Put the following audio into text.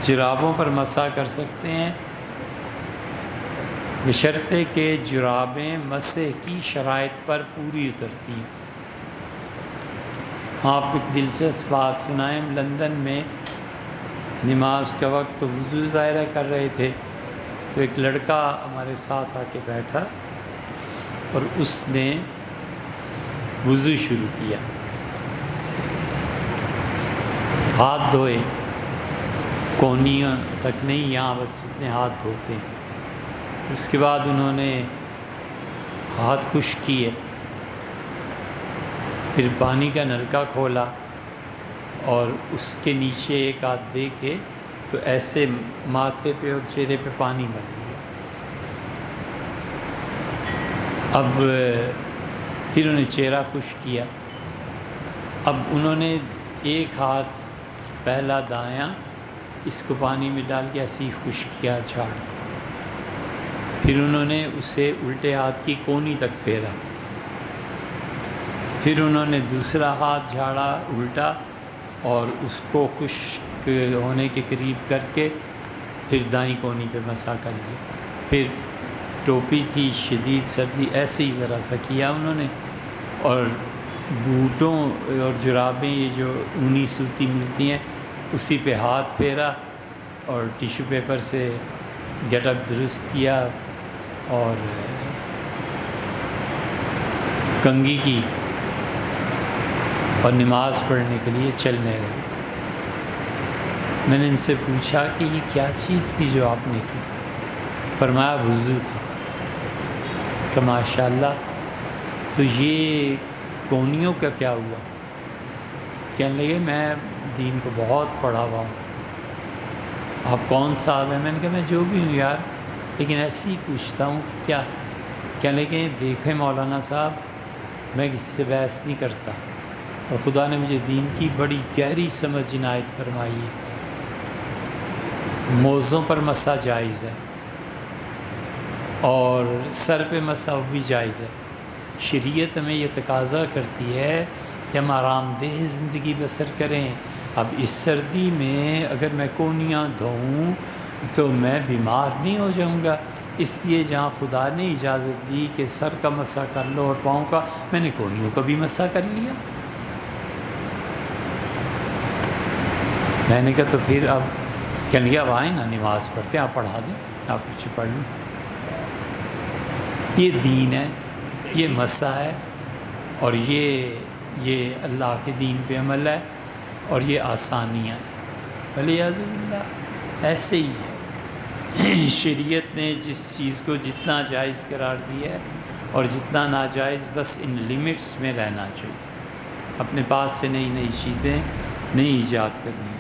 جرابوں پر مسح کر سکتے ہیں بشرطے کہ جرابیں مسح کی شرائط پر پوری اترتی ہیں۔ آپ ایک دلچسپ بات سنائیں، لندن میں نماز کا وقت تو وضو ظاہرہ کر رہے تھے، تو ایک لڑکا ہمارے ساتھ آ کے بیٹھا اور اس نے وضو شروع کیا، ہاتھ دھوئے، کونیاں تک نہیں، یہاں بس جتنے ہاتھ دھوتے ہیں۔ اس کے بعد انہوں نے ہاتھ خشک کیے، پھر پانی کا نلکا کھولا اور اس کے نیچے ایک ہاتھ دے کے تو ایسے ماتھے پہ اور چہرے پہ پانی مل گیا۔ اب پھر انہیں چہرہ خشک کیا، اب انہوں نے ایک ہاتھ پہلا دایاں اس کو پانی میں ڈال کے ایسے ہی خشک کیا جھاڑ، پھر انہوں نے اسے الٹے ہاتھ کی کونی تک پھیرا، پھر انہوں نے دوسرا ہاتھ جھاڑا الٹا اور اس کو خشک ہونے کے قریب کر کے پھر دائیں کونی پہ مسح کر لیا۔ پھر ٹوپی تھی، شدید سردی، ایسے ہی ذرا سا کیا انہوں نے، اور بوٹوں اور جرابیں یہ جو اونی سوتی ملتی ہیں اسی پہ ہاتھ پھیرا اور ٹیشو پیپر سے گیٹ اپ درست کیا اور کنگھی کی اور نماز پڑھنے کے لیے چلنے لگے۔ میں نے ان سے پوچھا کہ یہ کیا چیز تھی جو آپ نے کی؟ فرمایا وضو تھا۔ کہ ماشاءاللہ، تو یہ کونیوں کا کیا ہوا؟ کہنے لگے میں دین کو بہت پڑھا ہوا ہوں۔ آپ کون صاحب ہیں؟ میں نے کہا میں جو بھی ہوں یار، لیکن ایسے ہی پوچھتا ہوں کہ کیا؟ کہنے لگے دیکھیں مولانا صاحب، میں کسی سے بحث نہیں کرتا، اور خدا نے مجھے دین کی بڑی گہری سمجھ عنایت فرمائی ہے۔ موزوں پر مسح جائز ہے اور سر پہ مسح بھی جائز ہے۔ شریعت ہمیں یہ تقاضا کرتی ہے کہ ہم آرام دہ زندگی بسر کریں۔ اب اس سردی میں اگر میں کونیاں دھوؤں تو میں بیمار نہیں ہو جاؤں گا، اس لیے جہاں خدا نے اجازت دی کہ سر کا مسح کر لو اور پاؤں کا، میں نے کونیوں کا بھی مسح کر لیا۔ میں نے کہا تو پھر اب کہنے لگا اب آئیں نا نماز پڑھتے ہیں، آپ پڑھا دیں، آپ پیچھے پڑھ لیں۔ یہ دین ہے، یہ مسح ہے، اور یہ اللہ کے دین پہ عمل ہے، اور یہ آسانیاں ولیعوذ باللہ ایسے ہی ہے۔ شریعت نے جس چیز کو جتنا جائز قرار دیا ہے اور جتنا ناجائز، بس ان لیمٹس میں رہنا چاہیے، اپنے پاس سے نئی نئی چیزیں نہیں ایجاد کرنی۔